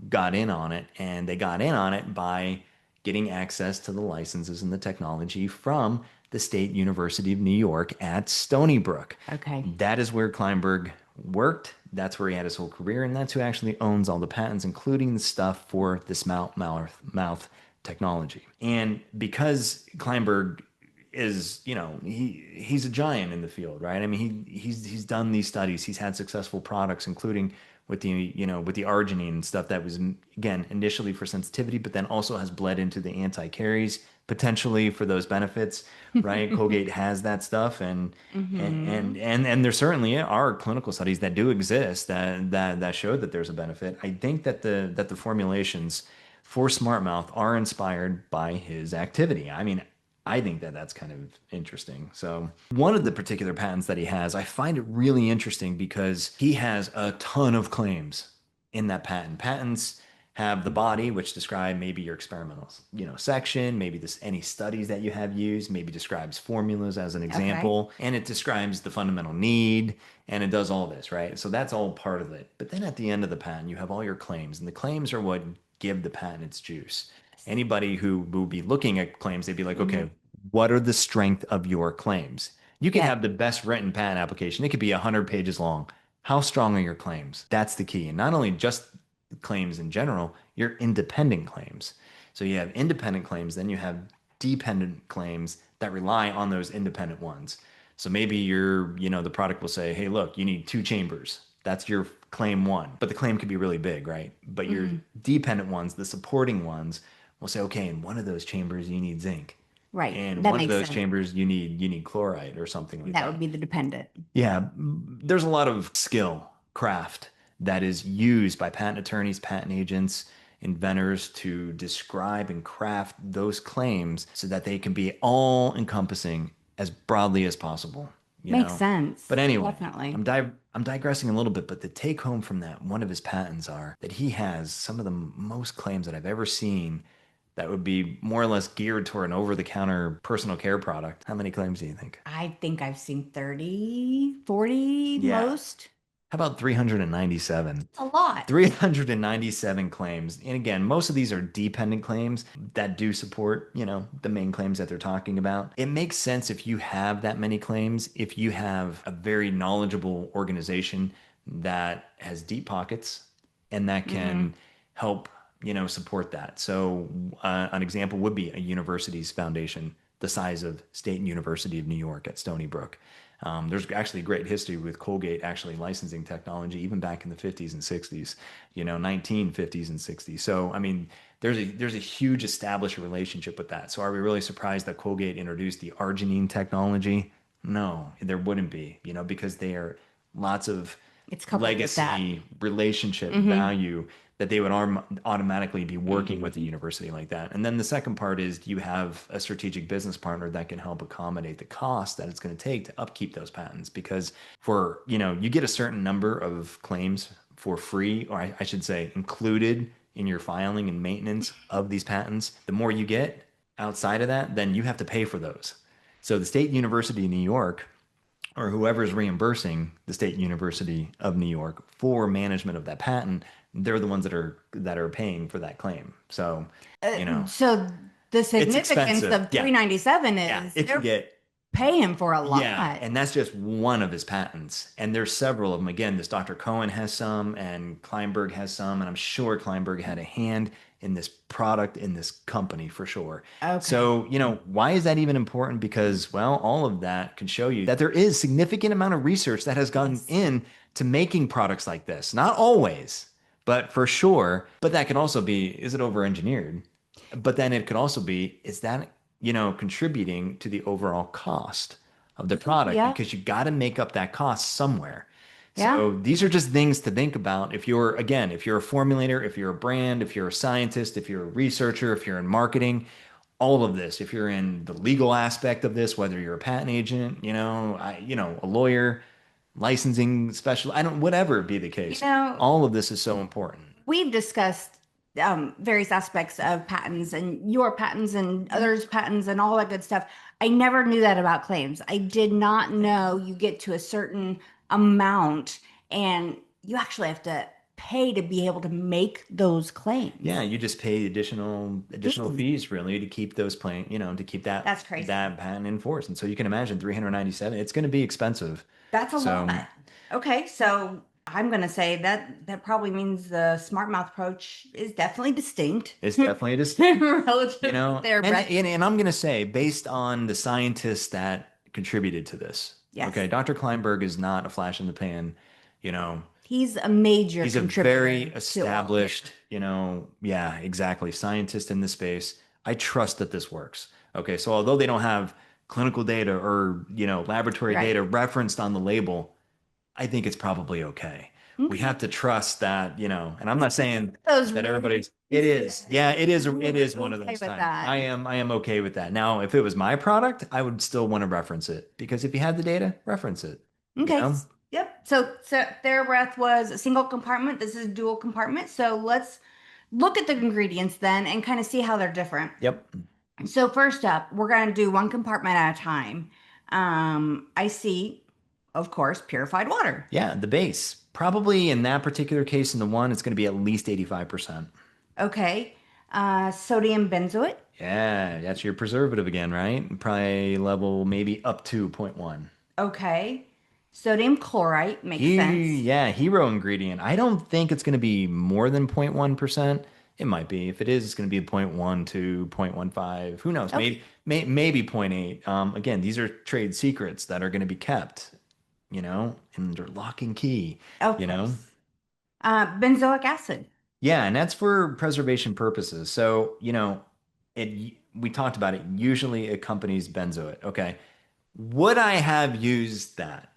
S1: got in on it. And they got in on it by getting access to the licenses and the technology from the State University of New York at Stony Brook.
S2: Okay.
S1: That is where Kleinberg worked. That's where he had his whole career. And that's who actually owns all the patents, including the stuff for this mouth technology. And because Kleinberg is, he's a giant in the field, right? I mean, he's done these studies. He's had successful products, including with with the arginine and stuff that was, again, initially for sensitivity, but then also has bled into the anti-caries potentially for those benefits, right? Colgate has that stuff,
S2: Mm-hmm.
S1: and there certainly are clinical studies that do exist that show that there's a benefit. I think that the formulations for SmartMouth are inspired by his activity. I mean, I think that that's kind of interesting. So, one of the particular patents that he has, I find it really interesting because he has a ton of claims in that patent. Patents have the body, which describe maybe your experimental, section, maybe this any studies that you have used, maybe describes formulas as an
S2: Okay.
S1: example, and it describes the fundamental need, and it does all this, right? So that's all part of it. But then at the end of the patent, you have all your claims, and the claims are what give the patent its juice. Anybody who will be looking at claims, they'd be like,
S2: Mm-hmm.
S1: okay, what are the strength of your claims? You could
S2: Yeah.
S1: have the best written patent application. It could be 100 pages long. How strong are your claims? That's the key. And not only just claims in general, your independent claims. So you have independent claims, then you have dependent claims that rely on those independent ones. So maybe the product will say, hey, look, you need two chambers. That's your claim one. But the claim could be really big, right? But your
S2: Mm-hmm.
S1: dependent ones, the supporting ones, will say, okay, in one of those chambers you need zinc.
S2: Right.
S1: In
S2: That
S1: one of
S2: makes
S1: those
S2: sense.
S1: chambers you need chloride or something like
S2: That would
S1: that.
S2: be the dependent.
S1: Yeah, there's a lot of skill, craft that is used by patent attorneys, patent agents, inventors to describe and craft those claims so that they can be all encompassing as broadly as possible, you
S2: Makes
S1: know. But
S2: sense.
S1: anyway,
S2: Definitely.
S1: I'm digressing a little bit, but the take home from that, one of his patents are that he has some of the most claims that I've ever seen that would be more or less geared toward an over-the-counter personal care product. How many claims do you think?
S2: I think I've seen 30, 40
S1: Yeah.
S2: most.
S1: How about 397?
S2: A lot.
S1: 397 claims. And again, most of these are dependent claims that do support, the main claims that they're talking about. It makes sense if you have that many claims, if you have a very knowledgeable organization that has deep pockets and that
S2: Mm-hmm.
S1: can help, support that. So, an example would be a university's foundation, the size of State University of New York at Stony Brook. There's actually a great history with Colgate actually licensing technology even back in the 50s and 60s, 1950s and 60s. So, I mean, there's a huge established relationship with that. So, are we really surprised that Colgate introduced the arginine technology? No, there wouldn't be, because they are lots of
S2: It's coupled with that.
S1: legacy, relationship,
S2: Mm-hmm.
S1: value that they would automatically be working with a university like that. And then the second part is, do you have a strategic business partner that can help accommodate the cost that it's going to take to upkeep those patents? Because you get a certain number of claims for free, or I should say included in your filing and maintenance of these patents. The more you get outside of that, then you have to pay for those. So the State University of New York or whoever's reimbursing the State University of New York for management of that patent, they're the ones that are paying for that claim. So,
S2: So the
S1: it's
S2: significance
S1: expensive.
S2: of
S1: Yeah.
S2: 397
S1: Yeah.
S2: is
S1: It can
S2: they're
S1: get
S2: paying for a
S1: yeah,
S2: lot.
S1: and that's just one of his patents. And there's several of them. Again, this Dr. Cohen has some, and Kleinberg has some, and I'm sure Kleinberg had a hand in this product in this company for sure.
S2: Okay.
S1: So, why is that even important? Because, well, all of that can show you that there is significant amount of research that has gone
S2: Yes.
S1: in to making products like this. Not always, but for sure. But that can also be, is it over engineered? But then it could also be, is that, contributing to the overall cost of the product?
S2: Yeah.
S1: Because you got to make up that cost somewhere.
S2: Yeah.
S1: So these are just things to think about. If you're a formulator, if you're a brand, if you're a scientist, if you're a researcher, if you're in marketing, all of this, if you're in the legal aspect of this, whether you're a patent agent, a lawyer, licensing special, I don't, whatever it be the
S2: You
S1: case,
S2: know,
S1: all of this is so important.
S2: we've discussed various aspects of patents and your patents and others' patents and all that good stuff. I never knew that about claims. I did not know you get to a certain amount and you actually have to pay to be able to make those claims.
S1: Yeah, you just pay additional
S2: Jeez,
S1: fees really to keep those playing, to keep that
S2: that's crazy.
S1: that patent in force. And so you can imagine 397, it's going to be expensive.
S2: That's a
S1: So
S2: lot. Okay, so I'm going to say that that probably means the SmartMouth approach is definitely distinct.
S1: It's definitely distinct,
S2: Relative
S1: you
S2: to
S1: know.
S2: their breath.
S1: And I'm gonna say, based on the scientists that contributed to this, okay,
S2: Yes.
S1: Dr. Kleinberg is not a flash in the pan, you know.
S2: He's a major
S1: He's a very
S2: contributor to all of it.
S1: established, yeah, exactly, scientist in the space. I trust that this works. Okay, so although they don't have clinical data or, laboratory
S2: Right.
S1: data referenced on the label, I think it's probably okay. We
S2: Okay.
S1: have to trust that, and I'm not saying
S2: Those
S1: that
S2: rare
S1: everybody's, it is. Yeah, it is one of
S2: okay
S1: those
S2: with
S1: times.
S2: that.
S1: I am okay with that. Now, if it was my product, I would still want to reference it because if you had the data, reference it, you
S2: Okay.
S1: know?
S2: Yep. So TheraBreath was a single compartment. This is dual compartment. So let's look at the ingredients then and kind of see how they're different.
S1: Yep.
S2: So first up, we're going to do one compartment at a time. I see, of course, purified water.
S1: Yeah, the base. Probably in that particular case, in the one, it's going to be at least 85%.
S2: Okay. Sodium benzoate.
S1: Yeah, that's your preservative again, right? Probably level maybe up to zero point 0.1.
S2: Okay. Sodium chlorite makes sense.
S1: Yeah, hero ingredient. I don't think it's going to be more than 0.1%. It might be. If it is, it's going to be 0.1 to 0.15. Who knows?
S2: Okay.
S1: Maybe zero point 0.8. Again, these are trade secrets that are going to be kept, and they're lock and key,
S2: Of
S1: you know?
S2: course. Benzoic acid.
S1: Yeah, and that's for preservation purposes. So, we talked about it. Usually it accompanies benzoate. Okay. Would I have used that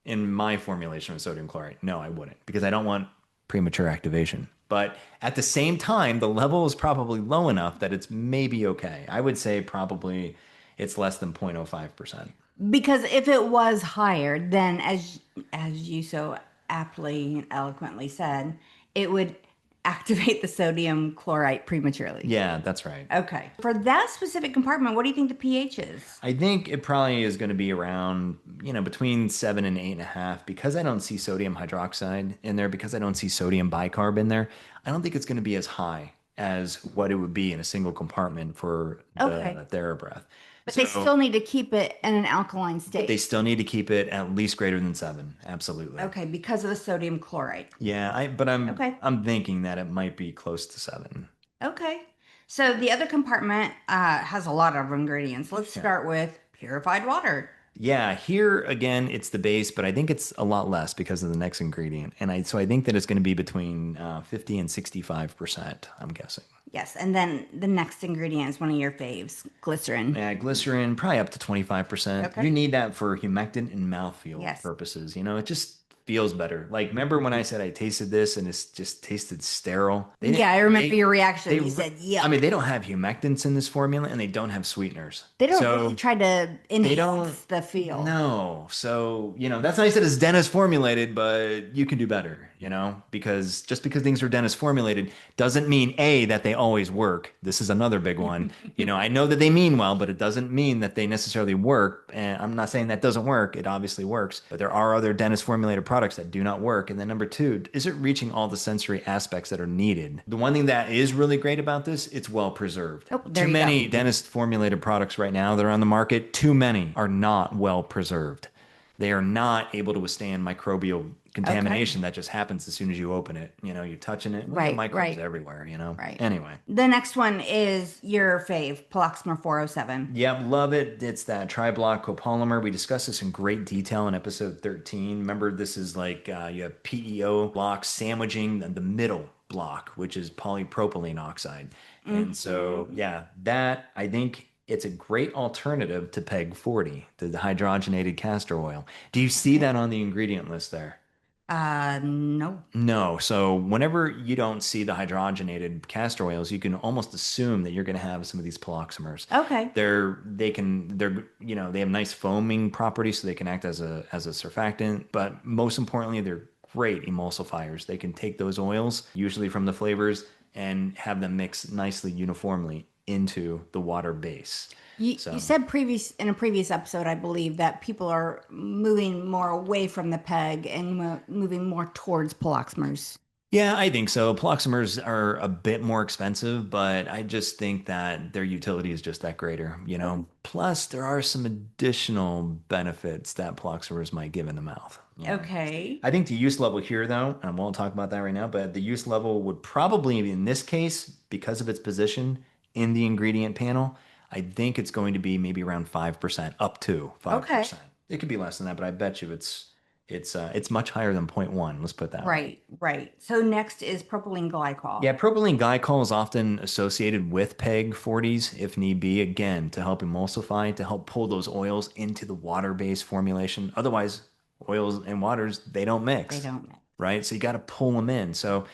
S1: in my formulation of sodium chloride? No, I wouldn't because I don't want premature activation. But at the same time, the level is probably low enough that it's maybe okay. I would say probably it's less than 0.05%.
S2: Because if it was higher, then as you so aptly and eloquently said, it would activate the sodium chlorite prematurely.
S1: Yeah, that's right.
S2: Okay. For that specific compartment, what do you think the pH is?
S1: I think it probably is going to be around, between 7 and 8.5 because I don't see sodium hydroxide in there, because I don't see sodium bicarb in there. I don't think it's going to be as high as what it would be in a single compartment for
S2: Okay.
S1: the TheraBreath.
S2: But they
S1: So
S2: still need to keep it in an alkaline
S1: they
S2: state.
S1: still need to keep it at least greater than 7. Absolutely.
S2: Okay, because of the sodium chlorite.
S1: Yeah, but I'm
S2: Okay.
S1: I'm thinking that it might be close to 7.
S2: Okay. So the other compartment has a lot of ingredients. Let's
S1: Yeah.
S2: start with purified water.
S1: Yeah, here again, it's the base, but I think it's a lot less because of the next ingredient. So I think that it's going to be between 50 and 65%, I'm guessing.
S2: Yes, and then the next ingredient is one of your faves, glycerin.
S1: Yeah, glycerin, probably up to 25%.
S2: Okay.
S1: You need that for humectant and mouthfeel
S2: Yes.
S1: purposes. It just feels better. Like, remember when I said I tasted this and it just tasted sterile?
S2: Yeah, I remember your reaction.
S1: They,
S2: You said,
S1: I
S2: "Yuck."
S1: mean, they don't have humectants in this formula and they don't have sweeteners.
S2: They don't really
S1: So
S2: try to
S1: they don't,
S2: enhance the feel.
S1: no. So, that's nice that it's dentist formulated, but you can do better, because just because things are dentist formulated doesn't mean A, that they always work. This is another big one. I know that they mean well, but it doesn't mean that they necessarily work. And I'm not saying that doesn't work. It obviously works, but there are other dentist formulated products that do not work. And then number two, is it reaching all the sensory aspects that are needed? The one thing that is really great about this, it's well preserved.
S2: Oh, there
S1: Too
S2: you
S1: many
S2: go.
S1: dentist formulated products right now that are on the market, too many are not well preserved. They are not able to withstand microbial contamination that just happens as soon as you open it. You're touching it, well, the
S2: Right,
S1: microbes
S2: right,
S1: everywhere.
S2: right.
S1: Anyway.
S2: The next one is your fave, Paloxmer 407.
S1: Yep, love it. It's that tri-block copolymer. We discussed this in great detail in episode 13. Remember, this is like you have PEO blocks sandwiching the middle block, which is polypropylene oxide. And so, yeah, that I think it's a great alternative to PEG 40, the hydrogenated castor oil. Do you see that on the ingredient list there?
S2: No.
S1: No. So whenever you don't see the hydrogenated castor oils, you can almost assume that you're going to have some of these peroximers.
S2: Okay.
S1: They have nice foaming properties, so they can act as a surfactant, but most importantly, they're great emulsifiers. They can take those oils, usually from the flavors, and have them mix nicely uniformly into the water base.
S2: You
S1: So
S2: said in a previous episode, I believe, that people are moving more away from the peg and moving more towards paloxmers.
S1: Yeah, I think so. Ploxamers are a bit more expensive, but I just think that their utility is just that greater, you know. Plus, there are some additional benefits that ploxamers might give in the mouth. Yeah.
S2: Okay.
S1: I think the use level here, though, and I won't talk about that right now, but the use level would probably, in this case, because of its position in the ingredient panel, I think it's going to be maybe around 5%, up to
S2: Okay.
S1: 5%. It could be less than that, but I bet you it's much higher than zero point 0.1. Let's put it that way.
S2: Right, right. So next is propylene glycol.
S1: Yeah, propylene glycol is often associated with PEG 40s if need be, again, to help emulsify, to help pull those oils into the water-based formulation. Otherwise, oils and waters, they don't
S2: They
S1: mix,
S2: don't mix.
S1: right? So you got to pull them in. So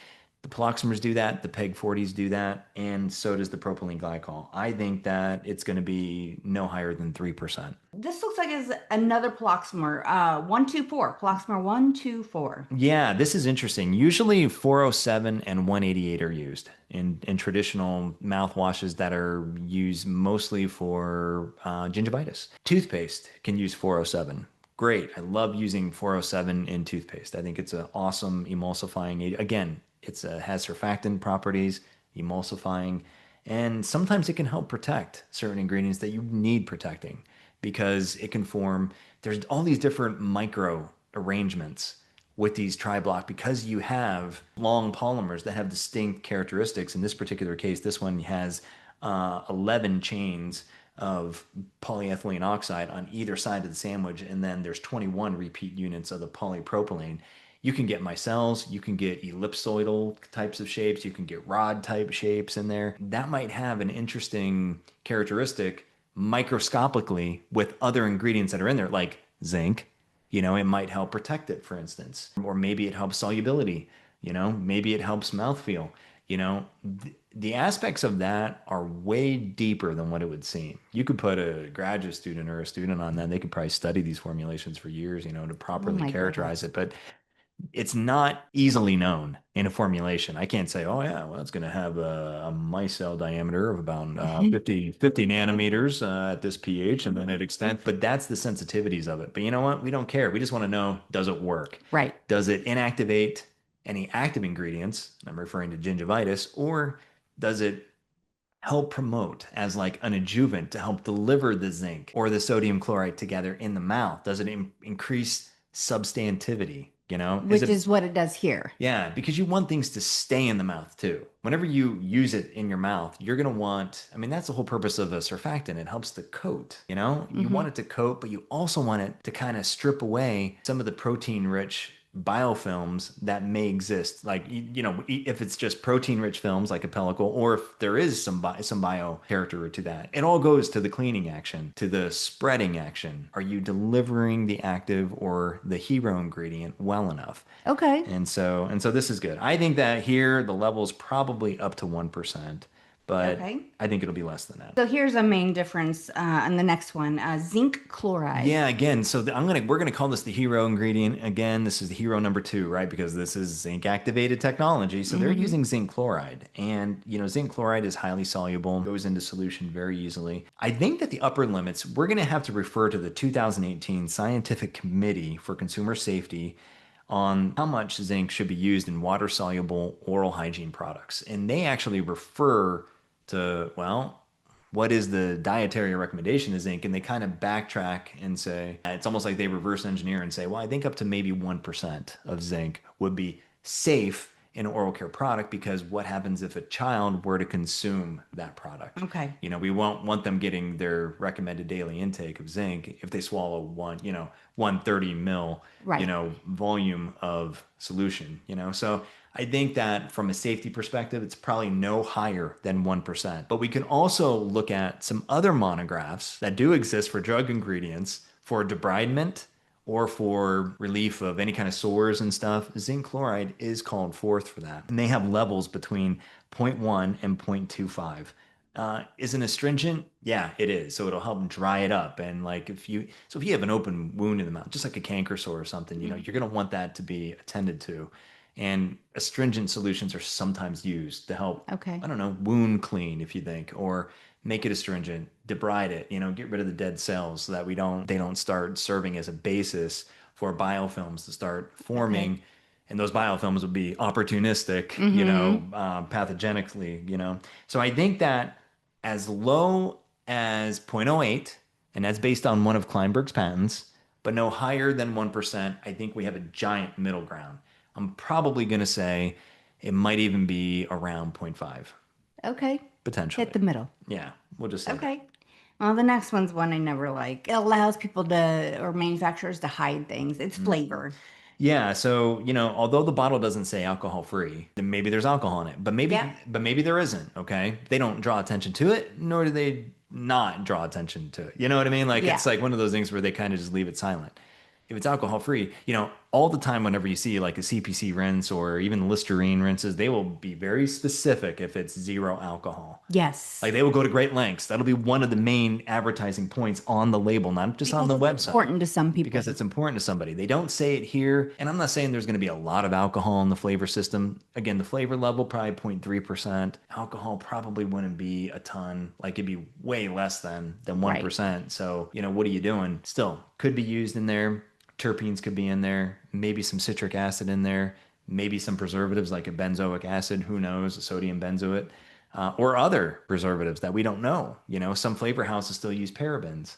S1: the ploxamers do that, the PEG 40s do that, and so does the propylene glycol. I think that it's going to be no higher than 3%.
S2: This looks like is another ploxamer. 124. Ploxamer 124.
S1: Yeah, this is interesting. Usually 407 and 188 are used in traditional mouthwashes that are used mostly for gingivitis. Toothpaste can use 407. Great. I love using 407 in toothpaste. I think it's an awesome emulsifying agent. Again, has surfactant properties, emulsifying, and sometimes it can help protect certain ingredients that you need protecting because it can form, there's all these different micro arrangements with these tri-block because you have long polymers that have distinct characteristics. In this particular case, this one has 11 chains of polyethylene oxide on either side of the sandwich, and then there's 21 repeat units of the polypropylene. You can get micelles, you can get ellipsoidal types of shapes, you can get rod type shapes in there. That might have an interesting characteristic microscopically with other ingredients that are in there, like zinc. You know, it might help protect it, for instance, or maybe it helps solubility. You know, maybe it helps mouthfeel. You know, the aspects of that are way deeper than what it would seem. You could put a graduate student or a student on that, they could probably study these formulations for years, you know, to
S2: Oh
S1: properly
S2: my
S1: characterize
S2: goodness.
S1: it. But it's not easily known in a formulation. I can't say, oh yeah, well, it's going to have a micelle diameter of about 50 nanometers at this pH, and then it extends. But that's the sensitivities of it. But you know what? We don't care. We just want to know, does it work?
S2: Right.
S1: Does it inactivate any active ingredients? I'm referring to gingivitis, or does it help promote as like an adjuvant to help deliver the zinc or the sodium chloride together in the mouth? Does it increase substantivity? You know, is
S2: Which
S1: it
S2: is what it does here.
S1: yeah, because you want things to stay in the mouth too. Whenever you use it in your mouth, you're going to want, I mean, that's the whole purpose of a surfactant. It helps to coat, you know? You
S2: Hmm.
S1: want it to coat, but you also want it to kind of strip away some of the protein rich biofilms that may exist. Like, you know, if it's just protein rich films like a pellicle, or if there is some bio character to that, it all goes to the cleaning action, to the spreading action. Are you delivering the active or the hero ingredient well enough?
S2: Okay.
S1: And so this is good. I think that here the level is probably up to 1%, but
S2: Okay.
S1: I think it'll be less than that.
S2: So here's a main difference in the next one, zinc chloride.
S1: Yeah, again, so we're gonna call this the hero ingredient. Again, this is the hero number two, right? Because this is zinc activated technology. So they're
S2: Hmm.
S1: using zinc chloride. And you know, zinc chloride is highly soluble, goes into solution very easily. I think that the upper limits, we're gonna have to refer to the 2018 Scientific Committee for Consumer Safety on how much zinc should be used in water soluble oral hygiene products. And they actually refer to, well, what is the dietary recommendation of zinc? And they kind of backtrack and say, it's almost like they reverse engineer and say, well, I think up to maybe 1% of zinc would be safe in an oral care product because what happens if a child were to consume that product?
S2: Okay.
S1: You know, we won't want them getting their recommended daily intake of zinc if they swallow 130 mil,
S2: Right.
S1: volume of solution, So I think that from a safety perspective, it's probably no higher than 1%. But we can also look at some other monographs that do exist for drug ingredients for debridement or for relief of any kind of sores and stuff. Zinc chloride is called forth for that. And they have levels between zero point 0.1 and 0.25. Is an astringent? Yeah, it is. So it'll help dry it up. And like if you have an open wound in the mouth, just like a canker sore or something, you're gonna want that to be attended to. And astringent solutions are sometimes used to help,
S2: Okay.
S1: I don't know, wound clean if you think, or make it astringent, debride it, get rid of the dead cells so that they don't start serving as a basis for biofilms to start
S2: Okay.
S1: forming And those biofilms would be opportunistic, pathogenically, So I think that as low as 0.08, and that's based on one of Kleinberg's patents, but no higher than 1%, I think we have a giant middle ground. I'm probably going to say it might even be around zero point 0.5,
S2: Okay.
S1: potentially.
S2: Hit the middle.
S1: Yeah, we'll just say that.
S2: Okay. Well, the next one's one I never like. It allows people to, or manufacturers to hide things. It's flavor.
S1: Yeah, so although the bottle doesn't say alcohol free, then maybe there's alcohol in it, but maybe
S2: Yeah.
S1: but maybe there isn't. Okay, they don't draw attention to it, nor do they not draw attention to it. You know what I mean? Like
S2: Yeah.
S1: it's like one of those things where they kind of just leave it silent. If it's alcohol free, all the time whenever you see like a CPC rinse or even Listerine rinses, they will be very specific if it's zero alcohol.
S2: Yes.
S1: Like they will go to great lengths. That'll be one of the main advertising points on the label, not just on the
S2: Because it's
S1: website.
S2: important to some people.
S1: Because it's important to somebody. They don't say it here. And I'm not saying there's going to be a lot of alcohol in the flavor system. Again, the flavor level, probably 0.3%. Alcohol probably wouldn't be a ton. Like it'd be way less than 1%.
S2: Right.
S1: So, what are you doing? Still, could be used in there. Terpenes could be in there. Maybe some citric acid in there. Maybe some preservatives like a benzoic acid. Who knows? A sodium benzoate. Or other preservatives that we don't know. Some flavor houses still use parabens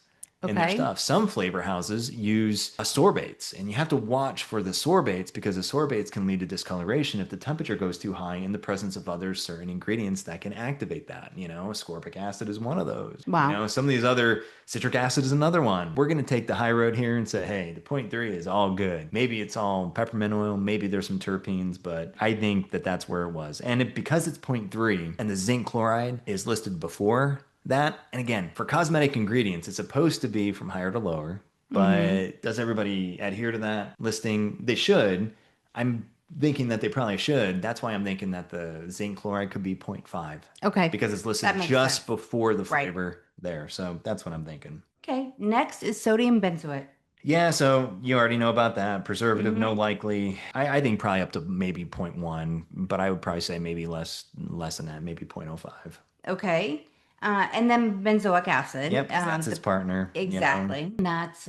S1: in their
S2: Okay.
S1: stuff. Some flavor houses use sorbates, and you have to watch for the sorbates because the sorbates can lead to discoloration if the temperature goes too high in the presence of other certain ingredients that can activate that. Ascorbic acid is one of those.
S2: Wow.
S1: Some of these other, citric acid is another one. We're going to take the high road here and say, hey, the 0.3 is all good. Maybe it's all peppermint oil, maybe there's some terpenes, but I think that that's where it was. And because it's 0.3 and the zinc chloride is listed before that, and again, for cosmetic ingredients, it's supposed to be from higher to lower, but does everybody adhere to that listing? They should. I'm thinking that they probably should. That's why I'm thinking that the zinc chloride could be 0.5.
S2: Okay.
S1: Because it's listed
S2: That makes
S1: just
S2: sense.
S1: before the
S2: Right.
S1: flavor there. So that's what I'm thinking.
S2: Okay. Next is sodium benzoate.
S1: Yeah, so you already know about that. Preservative, no likely. I think probably up to maybe 0.1, but I would probably say maybe less than that, maybe 0.05.
S2: Okay. And then benzoic acid.
S1: Yep, 'cause that's its partner.
S2: Exactly. And that's,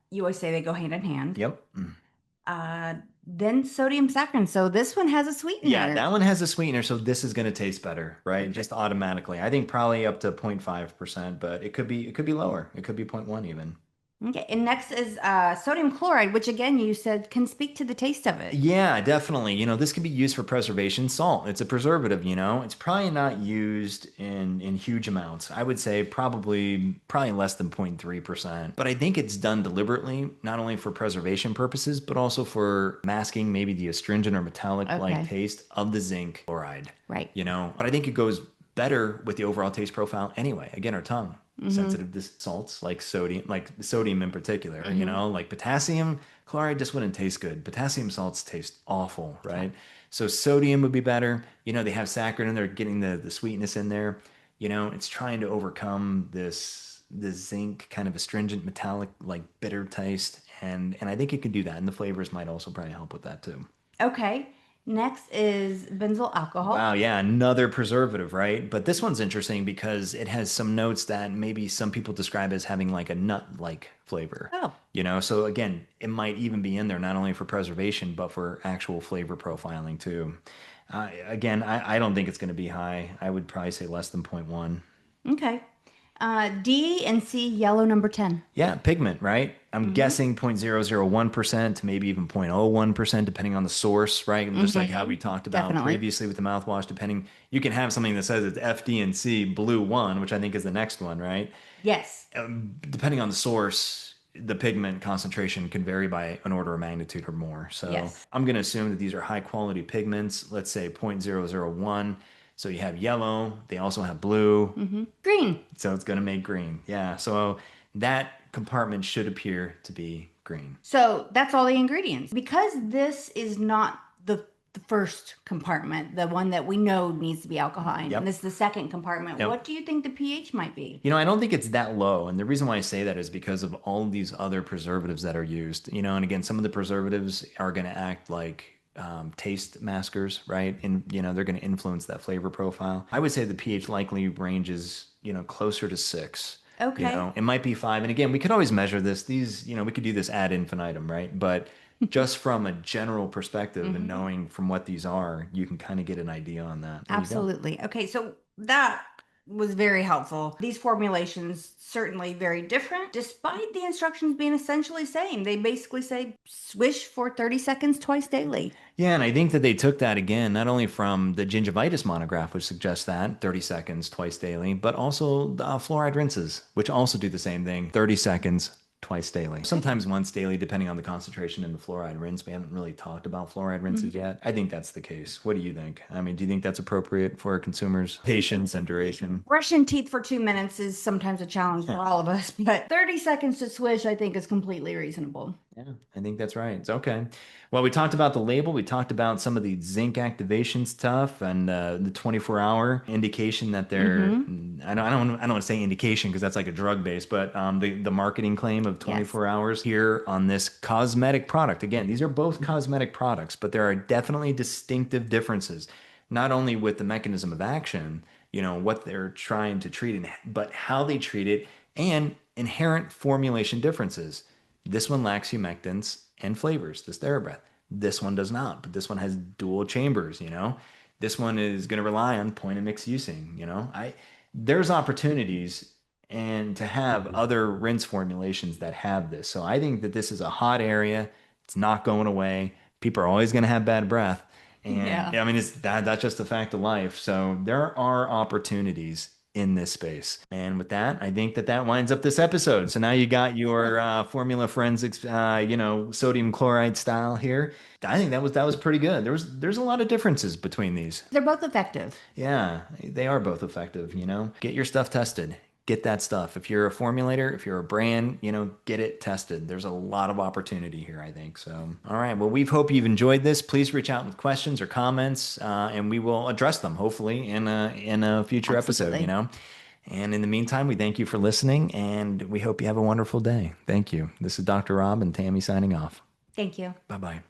S2: you always say they go hand in hand.
S1: Yep.
S2: Then sodium saccharin. So this one has a sweetener.
S1: Yeah, that one has a sweetener, so this is going to taste better, right? Just automatically. I think probably up to 0.5%, but it could be lower. It could be 0.1 even.
S2: Okay. And next is sodium chloride, which again, you said can speak to the taste of it.
S1: Yeah, definitely. This can be used for preservation salt. It's a preservative, It's probably not used in huge amounts. I would say probably less than 0.3%. But I think it's done deliberately, not only for preservation purposes, but also for masking maybe the astringent or metallic-like
S2: Okay.
S1: taste of the zinc chloride.
S2: Right.
S1: But I think it goes better with the overall taste profile anyway. Again, our tongue. Sensitive to salts like sodium in particular, like potassium chloride just wouldn't taste good. Potassium salts taste awful, right? So sodium would be better. They have saccharin in there, getting the sweetness in there. It's trying to overcome this zinc kind of astringent metallic like bitter taste, and I think it could do that. And the flavors might also probably help with that too.
S2: Okay. Next is benzyl alcohol.
S1: Wow, yeah, another preservative, right? But this one's interesting because it has some notes that maybe some people describe as having like a nut-like flavor.
S2: Oh.
S1: So again, it might even be in there not only for preservation, but for actual flavor profiling too. Again, I don't think it's going to be high. I would probably say less than 0.1.
S2: Okay. D and C yellow number 10.
S1: Yeah, pigment, right? I'm guessing 0.001% to maybe even 0.01%, depending on the source, right? Just like how we talked about
S2: Definitely.
S1: previously with the mouthwash, you can have something that says it's FD&C blue 1, which I think is the next one, right?
S2: Yes.
S1: Depending on the source, the pigment concentration can vary by an order of magnitude or more. So
S2: Yes.
S1: I'm going to assume that these are high quality pigments, let's say 0.001. So you have yellow, they also have blue.
S2: Green.
S1: So it's going to make green. Yeah. So that compartment should appear to be green.
S2: So that's all the ingredients. Because this is not the first compartment, the one that we know needs to be alkaline,
S1: Yep.
S2: and this is the second compartment,
S1: Yep.
S2: what do you think the pH might be?
S1: I don't think it's that low. And the reason why I say that is because of all of these other preservatives that are used. And again, some of the preservatives are going to act like taste maskers, right? And, they're going to influence that flavor profile. I would say the pH likely ranges, closer to 6.
S2: Okay.
S1: It might be 5. And again, we could always measure this. We could do this ad infinitum, right? But just from a general perspective and knowing from what these are, you can kind of get an idea on that. There you go.
S2: Absolutely. Okay, so that was very helpful. These formulations certainly very different, despite the instructions being essentially same. They basically say swish for 30 seconds twice daily.
S1: Yeah, and I think that they took that again, not only from the gingivitis monograph, which suggests that 30 seconds twice daily, but also the fluoride rinses, which also do the same thing, 30 seconds twice daily. Sometimes once daily, depending on the concentration in the fluoride rinse. We haven't really talked about fluoride rinses yet. I think that's the case. What do you think? I mean, do you think that's appropriate for consumers' patience and duration?
S2: Brushing teeth for 2 minutes is sometimes a challenge for all of us, but 30 seconds to swish, I think, is completely reasonable.
S1: Yeah, I think that's right. It's okay. Well, we talked about the label. We talked about some of the zinc activation stuff and the 24-hour indication that they're. I don't want to say indication because that's like a drug base, but the marketing claim of 24 hours here on this cosmetic product. Again, these are both cosmetic products, but there are definitely distinctive differences, not only with the mechanism of action, what they're trying to treat, but how they treat it, and inherent formulation differences. This one lacks humectants and flavors, this TheraBreath. This one does not, but this one has dual chambers, This one is going to rely on point and mix using, there's opportunities and to have other rinse formulations that have this. So I think that this is a hot area. It's not going away. People are always going to have bad breath. And I mean, that's just a fact of life. So there are opportunities in this space. And with that, I think that winds up this episode. So now you got your formula forensics, sodium chloride style here. I think that was pretty good. There's a lot of differences between these.
S2: They're both effective.
S1: Yeah, they are both effective, Get your stuff tested. Get that stuff. If you're a formulator, if you're a brand, get it tested. There's a lot of opportunity here, I think. So, all right. Well, we hope you've enjoyed this. Please reach out with questions or comments, and we will address them hopefully in a future episode. And in the meantime, we thank you for listening, and we hope you have a wonderful day. Thank you. This is Dr. Rob and Tami signing off.
S2: Thank you.
S1: Bye-bye.